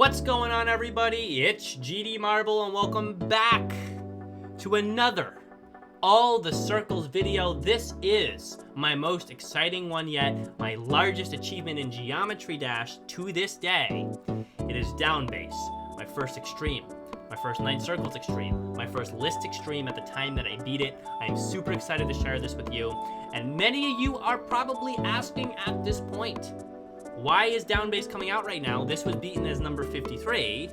What's going on, everybody? It's GD Marble and welcome back to another All the Circles video. This is my most exciting one yet, my largest achievement in Geometry Dash to this day. It is down base, my first extreme, my first 9 circles extreme, my first list extreme at the time that I beat it. I am super excited to share this with you, and many of you are probably asking at this point, why is down base coming out right now? This was beaten as number 53,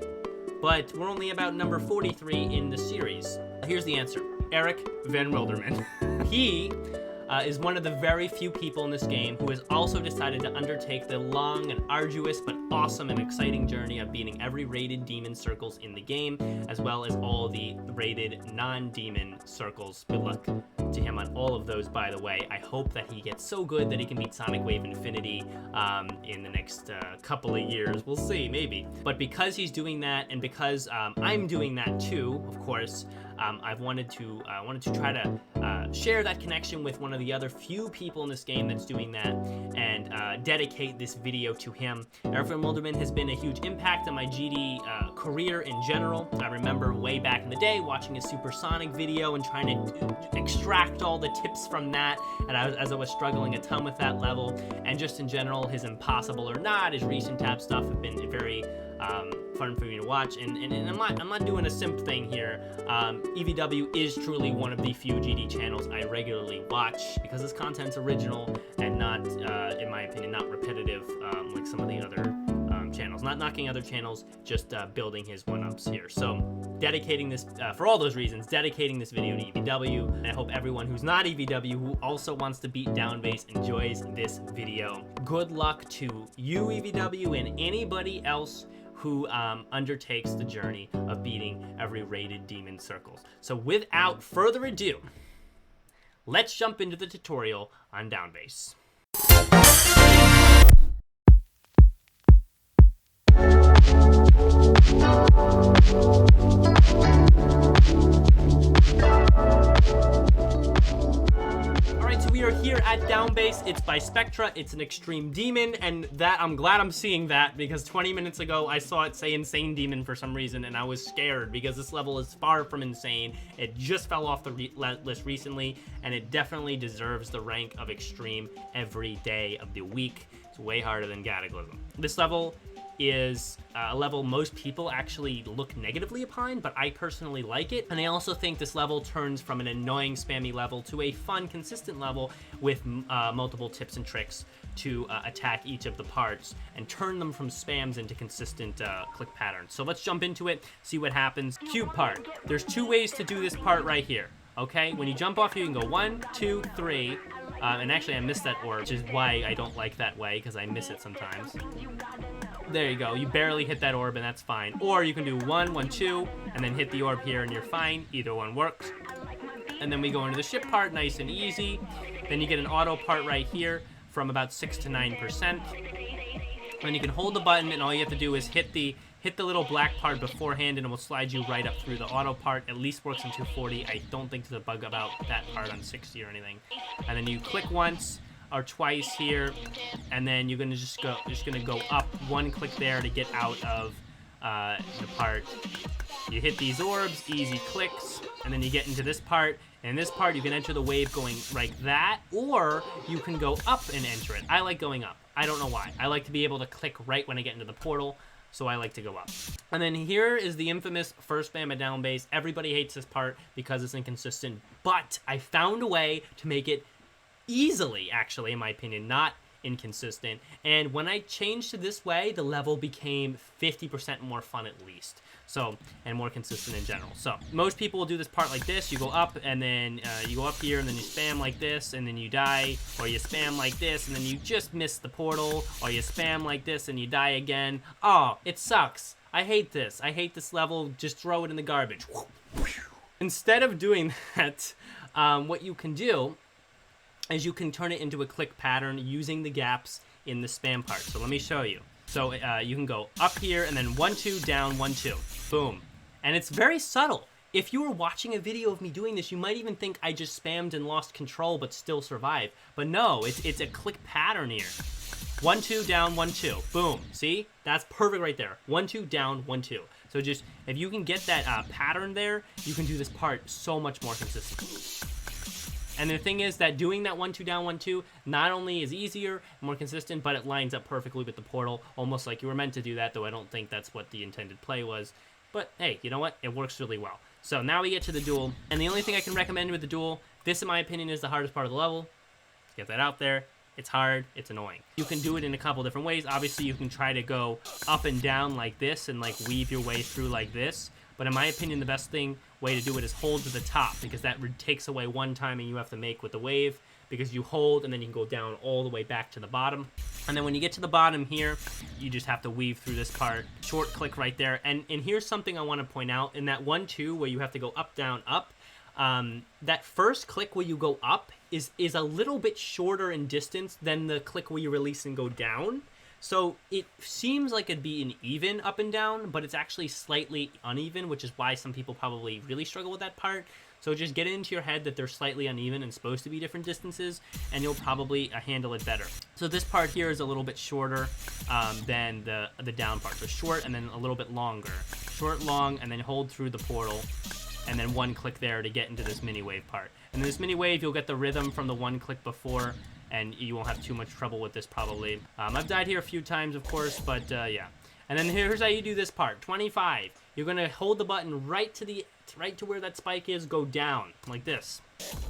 but we're only about number 43 in the series. Here's the answer. Eric Van Wilderman. He is one of the very few people in this game who has also decided to undertake the long and arduous but awesome and exciting journey of beating every rated demon circles in the game, as well as all the rated non-demon circles. Good luck to him on all of those, by the way. I hope that he gets so good that he can beat Sonic Wave Infinity in the next couple of years. We'll see, maybe. But because he's doing that, and because I'm doing that too, of course, I've wanted to try to share that connection with one of the other few people in this game that's doing that, and dedicate this video to him. Eric Van Wilderman has been a huge impact on my GD career in general. I remember way back in the day watching a Supersonic video and trying to extract all the tips from that, and as I was struggling a ton with that level, and just in general, his Impossible or Not, his recent tab stuff have been very fun for me to watch, and I'm not doing a simp thing here. EVW is truly one of the few GD channels I regularly watch because his content's original and not, in my opinion, not repetitive like some of the other channels. Not knocking other channels, just building his one-ups here. So dedicating this, for all those reasons, dedicating this video to EVW, and I hope everyone who's not EVW who also wants to beat down base enjoys this video. Good luck to you, EVW, and anybody else who undertakes the journey of beating every rated demon circles. So without further ado, let's jump into the tutorial on down base. Alright, so we are here at down base. It's by Spectra. It's an extreme demon, and that I'm glad I'm seeing that, because 20 minutes ago I saw it say insane demon for some reason, and I was scared because this level is far from insane. It just fell off the list recently, and it definitely deserves the rank of extreme every day of the week. It's way harder than Cataclysm. This level is a level most people actually look negatively upon, but I personally like it. And I also think this level turns from an annoying spammy level to a fun, consistent level with multiple tips and tricks to attack each of the parts and turn them from spams into consistent click patterns. So let's jump into it, see what happens. Cube part. There's 2 ways to do this part right here, okay? When you jump off, you can go 1, 2, 3. And actually I missed that orb, which is why I don't like that way, because I miss it sometimes. There you go, you barely hit that orb and that's fine. Or you can do 1, 1, 2, and then hit the orb here and you're fine. Either one works. And then we go into the ship part, nice and easy. Then you get an auto part right here from about 6 to 9%. And you can hold the button, and all you have to do is hit the little black part beforehand, and it will slide you right up through the auto part. At least works in 240. I don't think there's a bug about that part on 60 or anything. And then you click once or twice here, and then you're gonna just gonna go up 1 click there to get out of the part. You hit these orbs, easy clicks, and then you get into this part. And in this part, you can enter the wave going like that, or you can go up and enter it. I like going up. I don't know why. I like to be able to click right when I get into the portal, so I like to go up. And then here is the infamous first spam at down base. Everybody hates this part because it's inconsistent, but I found a way to make it easily, actually, in my opinion, not inconsistent. And when I changed to this way, the level became 50% more fun at least. So, and more consistent in general. So, most people will do this part like this. You go up, and then you go up here, and then you spam like this, and then you die. Or you spam like this, and then you just miss the portal. Or you spam like this, and you die again. Oh, it sucks. I hate this. I hate this level. Just throw it in the garbage. Instead of doing that, what you can do is you can turn it into a click pattern using the gaps in the spam part. So let me show you. So you can go up here and then 1, 2, down, 1, 2. Boom. And it's very subtle. If you were watching a video of me doing this, you might even think I just spammed and lost control but still survived. But no, it's a click pattern here. 1, 2, down, 1, 2. Boom. See? That's perfect right there. 1, 2, down, 1, 2. So just, if you can get that pattern there, you can do this part so much more consistently. And the thing is that doing that 1, 2, down, 1, 2 not only is easier, more consistent, but it lines up perfectly with the portal, almost like you were meant to do that, though I don't think that's what the intended play was. But hey, you know what? It works really well. So now we get to the duel, and the only thing I can recommend with the duel, this in my opinion is the hardest part of the level. Let's get that out there. It's hard, it's annoying. You can do it in a couple different ways. Obviously, you can try to go up and down like this and like weave your way through like this. But in my opinion, the best way to do it is hold to the top, because that takes away one timing you have to make with the wave, because you hold and then you can go down all the way back to the bottom. And then when you get to the bottom here, you just have to weave through this part. Short click right there. And here's something I want to point out. In that 1, 2 where you have to go up, down, up, that first click where you go up is a little bit shorter in distance than the click where you release and go down. So it seems like it'd be an even up and down, but it's actually slightly uneven, which is why some people probably really struggle with that part. So just get it into your head that they're slightly uneven and supposed to be different distances, and you'll probably handle it better. So this part here is a little bit shorter than the down part. So short and then a little bit longer. Short, long, and then hold through the portal, and then 1 click there to get into this mini wave part. And this mini wave, you'll get the rhythm from the 1 click before, and you won't have too much trouble with this probably. I've died here a few times, of course, but yeah. And then here's how you do this part. 25. You're gonna hold the button right to where that spike is, go down, like this.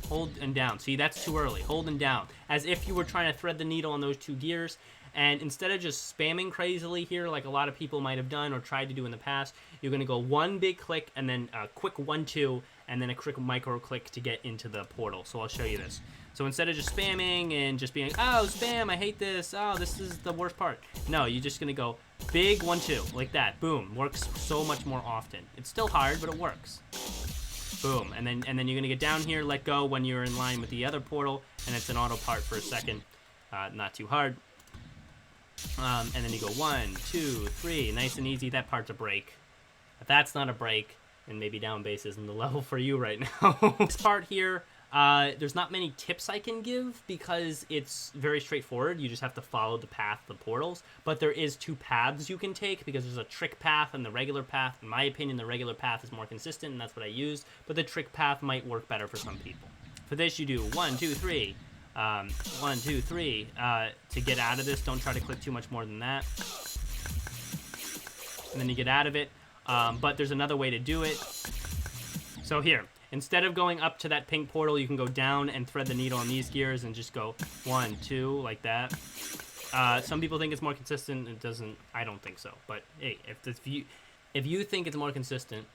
Hold and down. See, that's too early. Hold and down. As if you were trying to thread the needle on those 2 gears. And instead of just spamming crazily here, like a lot of people might have done or tried to do in the past, you're going to go 1 big click and then a quick 1, 2, and then a quick micro click to get into the portal. So I'll show you this. So instead of just spamming and just being, oh, spam, I hate this, oh, this is the worst part. No, you're just going to go big 1, 2, like that. Boom. Works so much more often. It's still hard, but it works. Boom. And then you're going to get down here, let go when you're in line with the other portal, and it's an auto part for a second. Not too hard. And then you go 1, 2, 3, nice and easy. That part's a break. If that's not a break, then maybe down bass isn't the level for you right now. This part here, there's not many tips I can give because it's very straightforward. You just have to follow the path of the portals. But there is 2 paths you can take, because there's a trick path and the regular path. In my opinion, the regular path is more consistent, and that's what I used. But the trick path might work better for some people. For this, you do 1, 2, 3. 1, 2, 3. To get out of this, don't try to click too much more than that. And then you get out of it. But there's another way to do it. So here, instead of going up to that pink portal, you can go down and thread the needle on these gears and just go 1, 2, like that. Some people think it's more consistent. It doesn't. I don't think so. But hey, if you think it's more consistent,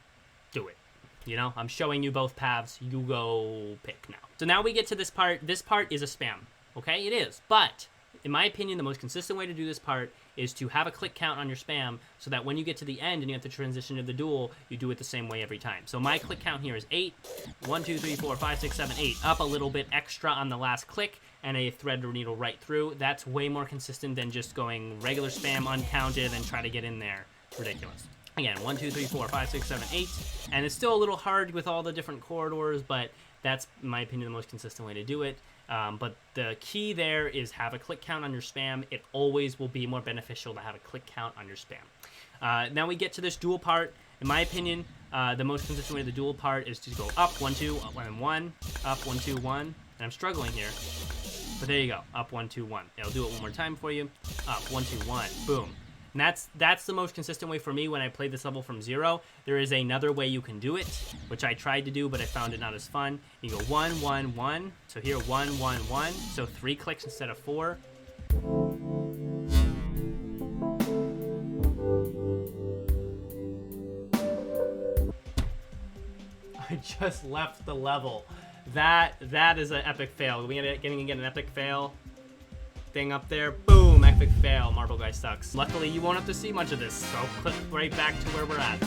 do it. You know, I'm showing you both paths. You go pick now. So now we get to this part. This part is a spam. Okay, it is. But in my opinion, the most consistent way to do this part is to have a click count on your spam, so that when you get to the end and you have to transition to the duel, you do it the same way every time. So my click count here is 8. 1, 2, 3, 4, 5, 6, 7, 8. Up a little bit extra on the last click, and a thread the needle right through. That's way more consistent than just going regular spam uncounted and try to get in there. Ridiculous. Again, 1, 2, 3, 4, 5, 6, 7, 8. And it's still a little hard with all the different corridors, but that's, in my opinion, the most consistent way to do it. But the key there is have a click count on your spam. It always will be more beneficial to have a click count on your spam. Now we get to this dual part. In my opinion, the most consistent way to the dual part is to go up 1, 2, 1, 1, up 1, 2, 1. And I'm struggling here. But there you go. Up 1, 2, 1. It'll do it one more time for you. Up 1, 2, 1. Boom. And that's the most consistent way for me when I play this level from 0. There is another way you can do it, which I tried to do, but I found it not as fun. You go 1, 1, 1. So here, 1, 1, 1. So 3 clicks instead of 4. I just left the level. That is an epic fail. We getting an epic fail thing up there. Boom, epic fail. Marbleguy sucks. Luckily, you won't have to see much of this, so click right back to where we're at.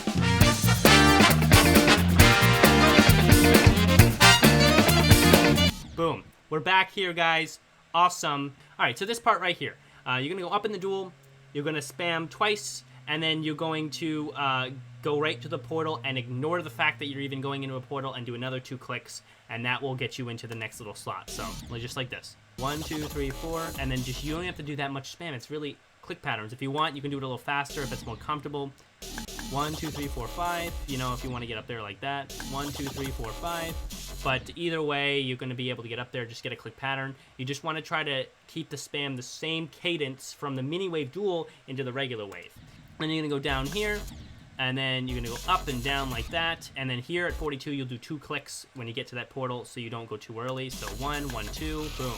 Boom. We're back here, guys. Awesome. All right, so this part right here. You're going to go up in the duel. You're going to spam twice, and then you're going to go right to the portal and ignore the fact that you're even going into a portal and do another 2 clicks, and that will get you into the next little slot. So just like this. 1, 2, 3, 4, and then you don't have to do that much spam. It's really click patterns. If you want, you can do it a little faster if it's more comfortable. 1, 2, 3, 4, 5. You know, if you want to get up there like that. 1, 2, 3, 4, 5. But either way, you're going to be able to get up there. Just get a click pattern. You just want to try to keep the spam the same cadence from the mini wave duel into the regular wave. Then you're going to go down here, and then you're going to go up and down like that. And then here at 42, you'll do 2 clicks when you get to that portal so you don't go too early. So 1, 1, 2, boom.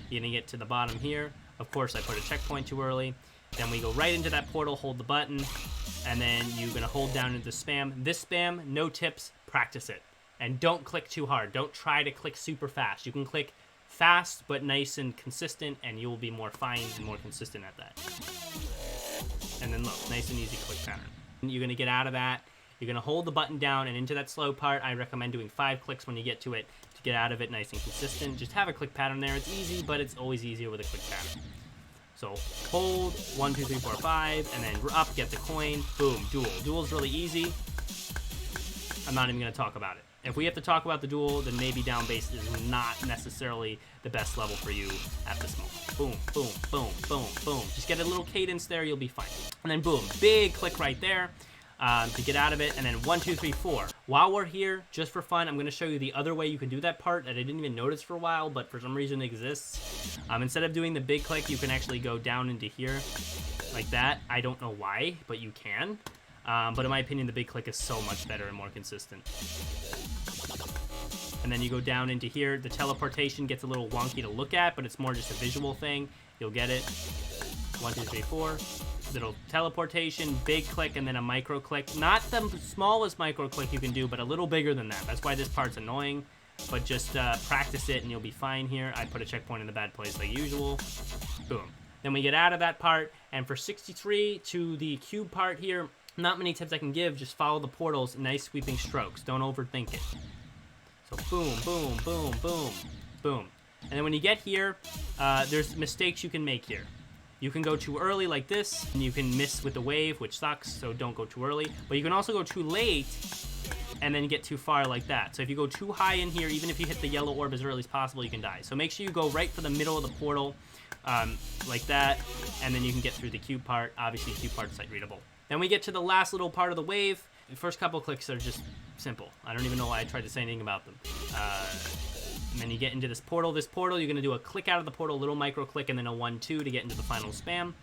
You're going to get to the bottom here. Of course, I put a checkpoint too early. Then we go right into that portal, hold the button, and then you're going to hold down into the spam. This spam, no tips, practice it. And don't click too hard. Don't try to click super fast. You can click fast but nice and consistent, and you will be more fine and more consistent at that. And then look, nice and easy click pattern. You're going to get out of that. You're going to hold the button down, and into that slow part, I recommend doing 5 clicks when you get to it to get out of it nice and consistent. Just have a click pattern there. It's easy, but it's always easier with a click pattern. So hold 1, 2, 3, 4, 5, and then up, get the coin, boom, duel. Duel's really easy. I'm not even going to talk about it. If we have to talk about the duel, then maybe down base is not necessarily the best level for you at this moment. Boom, boom, boom, boom, boom. Just get a little cadence there, you'll be fine. And then boom, big click right there to get out of it. And then 1, 2, 3, 4. While we're here, just for fun, I'm going to show you the other way you can do that part that I didn't even notice for a while, but for some reason it exists. Instead of doing the big click, you can actually go down into here like that. I don't know why, but you can. But in my opinion, the big click is so much better and more consistent. And then you go down into here. The teleportation gets a little wonky to look at, but it's more just a visual thing. You'll get it. 1, 2, 3, 4. Little teleportation, big click, and then a micro click. Not the smallest micro click you can do, but a little bigger than that. That's why this part's annoying. But just practice it, and you'll be fine here. I put a checkpoint in the bad place like usual. Boom. Then we get out of that part, and for 63 to the cube part here, not many tips I can give. Just follow the portals, nice sweeping strokes. Don't overthink it. So boom, boom, boom, boom, boom. And then when you get here, there's mistakes you can make here. You can go too early like this, and you can miss with the wave, which sucks, so don't go too early. But you can also go too late, and then get too far like that. So if you go too high in here, even if you hit the yellow orb as early as possible, you can die. So make sure you go right for the middle of the portal, like that, and then you can get through the cube part. Obviously, cube part's sight readable. Then we get to the last little part of the wave. The first couple clicks are just simple. I don't even know why I tried to say anything about them. And then you get into this portal. This portal, you're going to do a click out of the portal, a little micro click, and then a 1, 2 to get into the final spam.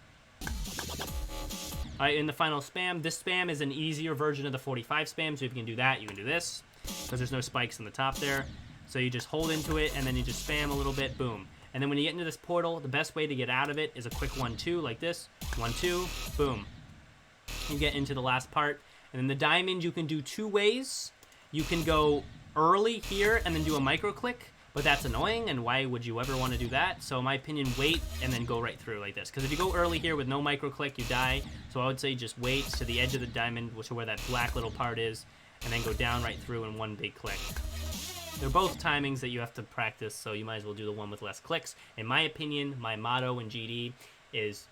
All right, in the final spam, this spam is an easier version of the 45 spam, so if you can do that, you can do this, because there's no spikes on the top there. So you just hold into it, and then you just spam a little bit, boom. And then when you get into this portal, the best way to get out of it is a quick 1, 2 like this. 1, 2, boom. You get into the last part. And then the diamond you can do 2 ways. You can go early here and then do a micro click, but that's annoying, and why would you ever want to do that? So in my opinion, wait and then go right through like this. Because if you go early here with no micro click, you die. So I would say just wait to the edge of the diamond, which is where that black little part is, and then go down right through in 1 big click. They're both timings that you have to practice, so you might as well do the one with less clicks. In my opinion, my motto in GD is,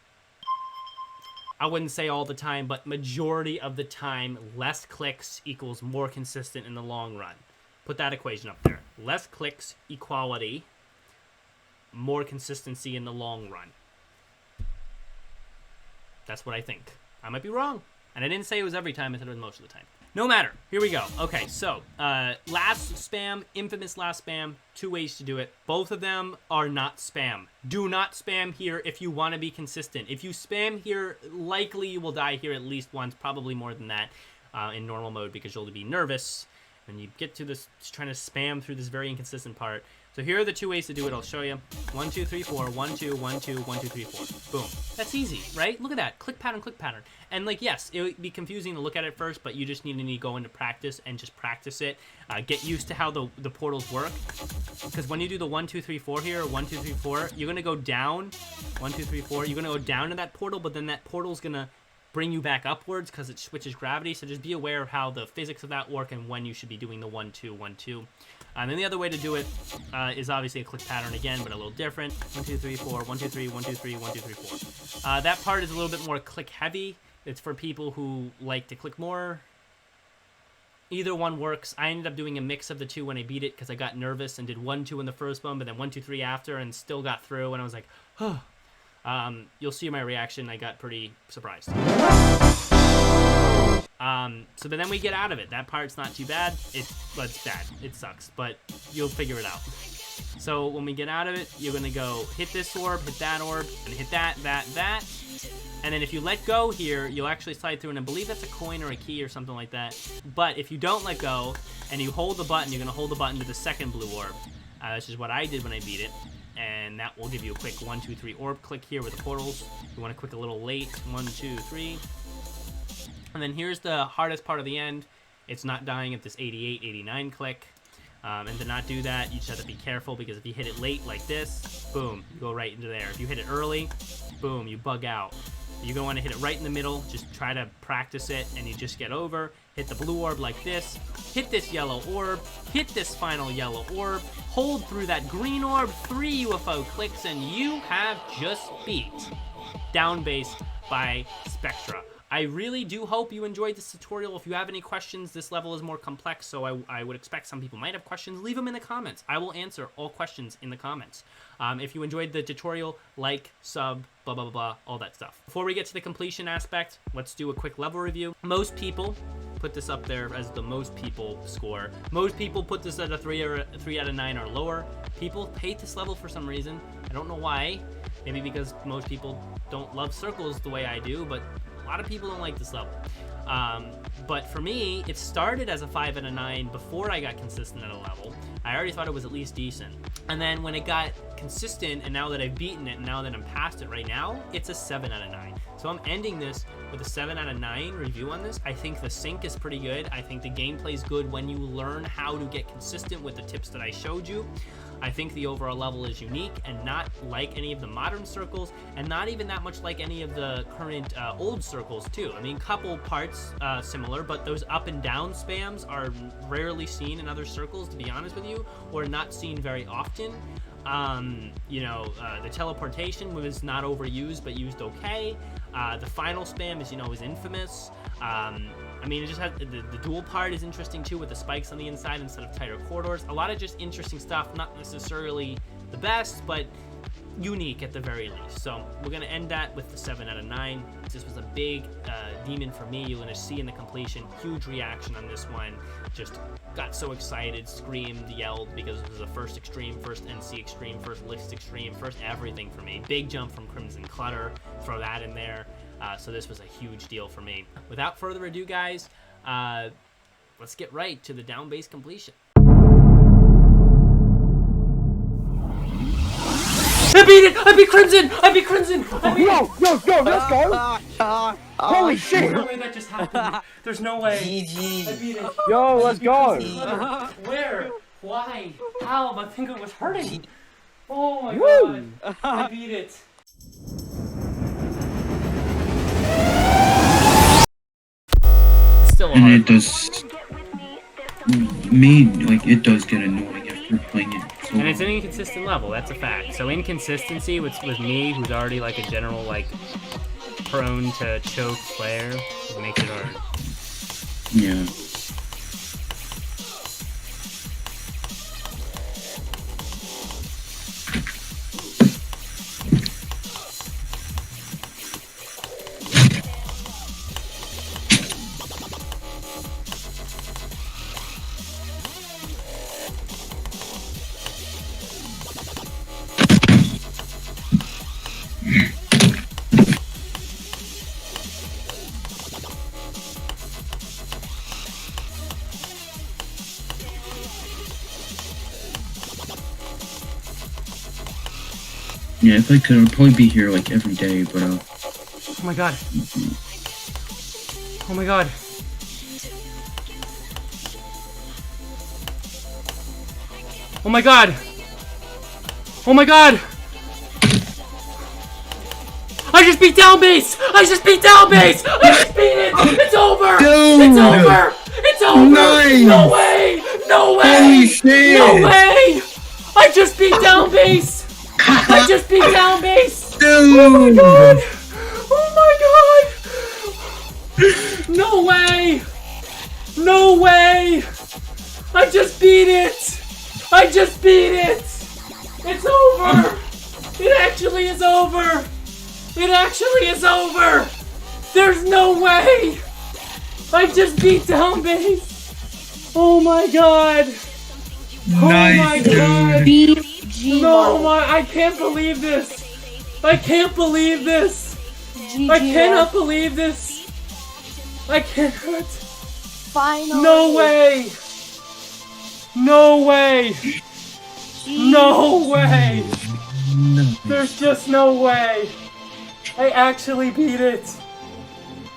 I wouldn't say all the time, but majority of the time, less clicks equals more consistent in the long run. Put that equation up there. Less clicks, equality, more consistency in the long run. That's what I think. I might be wrong. And I didn't say it was every time, I said it was most of the time. No matter. Here we go. Okay, so last spam, infamous last spam, 2 ways to do it. Both of them are not spam. Do not spam here if you want to be consistent. If you spam here, likely you will die here at least once, probably more than that in normal mode, because you'll be nervous when you get to this, trying to spam through this very inconsistent part. So here are the 2 ways to do it. I'll show you. 1, 2, 3, 4. 1, 2, 1, 2, 1, 2, 3, 4. Boom. That's easy, right? Look at that. Click pattern, click pattern. And like, yes, it would be confusing to look at it first, but you just need to go into practice and just practice it. Get used to how the portals work. Because when you do the 1, 2, 3, 4 here, 1, 2, 3, 4, you're going to go down. 1, 2, 3, 4. You're going to go down to that portal, but then that portal's going to bring you back upwards because it switches gravity. So just be aware of how the physics of that work and when you should be doing the 1, 2, 1, 2. And then the other way to do it is obviously a click pattern again, but a little different. 1, 2, 3, 4, 1, 2, 3, 1, 2, 3, 1, 2, 3, 4. That part is a little bit more click heavy. It's for people who like to click more. Either one works. I ended up doing a mix of the two when I beat it because I got nervous and did 1, 2 in the first one, but then 1, 2, 3 after, and still got through. And I was like, oh. You'll see my reaction. I got pretty surprised. So then we get out of it. That part's not too bad. It's bad. It sucks, but you'll figure it out. So when we get out of it, you're gonna go hit this orb, hit that orb, and hit that. And then if you let go here, you'll actually slide through, and I believe that's a coin or a key or something like that. But if you don't let go, and you hold the button, you're gonna hold the button to the second blue orb. This is what I did when I beat it. And that will give you a quick 1, 2, 3 orb click here with the portals. You want to click a little late, 1, 2, 3. And then here's the hardest part of the end. It's not dying at this 88, 89 click. And to not do that, you just have to be careful, because if you hit it late like this, boom, you go right into there. If you hit it early, boom, you bug out. You're going to want to hit it right in the middle. Just try to practice it, and you just get over. Hit the blue orb like this. Hit this yellow orb. Hit this final yellow orb. Hold through that green orb. 3 UFO clicks, and you have just beat Down Base by Spectra. I really do hope you enjoyed this tutorial. If you have any questions, this level is more complex, so I would expect some people might have questions. Leave them in the comments. I will answer all questions in the comments. If you enjoyed the tutorial, like, sub, blah, blah, blah, blah, all that stuff. Before we get to the completion aspect, let's do a quick level review. Most people put this up there as the most people score. Most people put this at a 3 out of 9 or lower. People hate this level for some reason. I don't know why. Maybe because most people don't love circles the way I do, but a lot of people don't like this level. But for me, it started as a 5 out of 9 before I got consistent at a level. I already thought it was at least decent. And then when it got consistent, and now that I've beaten it, and now that I'm past it right now, it's a 7 out of 9. So I'm ending this with a 7 out of 9 review on this. I think the sync is pretty good. I think the gameplay is good when you learn how to get consistent with the tips that I showed you. I think the overall level is unique and not like any of the modern circles, and not even that much like any of the current old circles too. I mean, couple parts similar, but those up and down spams are rarely seen in other circles, to be honest with you, or not seen very often. The teleportation was not overused, but used okay. The final spam is infamous. I mean, it just has the dual part is interesting too, with the spikes on the inside instead of tighter corridors. A lot of just interesting stuff, not necessarily the best, but unique at the very least. So we're gonna end that with the 7 out of 9. This was a big demon for me. You're gonna see in the completion, huge reaction on this one. Just got so excited, screamed, yelled, because it was the first extreme, first NC extreme, first list extreme, first everything for me. Big jump from Crimson Clutter, throw that in there. So this was a huge deal for me. Without further ado, guys, let's get right to the down base completion. I beat it! I beat Crimson! I beat Crimson! I beat it! Yo, let's go! Holy shit! There's no way that just happened. There's no way. GG. I beat it. Yo, let's go! Where? Why? How? My finger was hurting. Oh my god. I beat it. Still and it does it does get annoying after playing it so and it's an long. inconsistent level, that's a fact. So inconsistency with me, who's already like a general prone to choke player, makes it hard. Yeah. Yeah, if I could, I'd probably be here every day, but Oh my god. Oh my god. Oh my god. Oh my god. I just beat down base. I just beat down base. I just beat it. It's over. Dude. It's over. It's over. Nice. No way. No way. Holy shit. No way. I just beat down base. I just beat down base! Dude. Oh my god! Oh my god! No way! No way! I just beat it! I just beat it! It's over! It actually is over! It actually is over! There's no way! I just beat down base! Oh my god! Oh my god! BG No, Marble. I can't believe this! I can't believe this! GG I cannot believe this! I cannot! Finally. No way! No way! GG. No way! No. There's just no way! I actually beat it!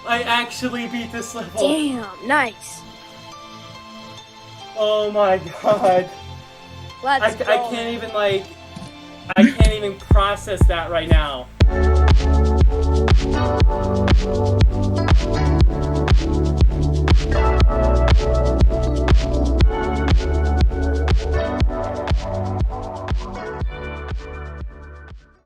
I actually beat this level! Damn, nice. Oh my god! Let's I go. can't even, like... I can't even process that right now.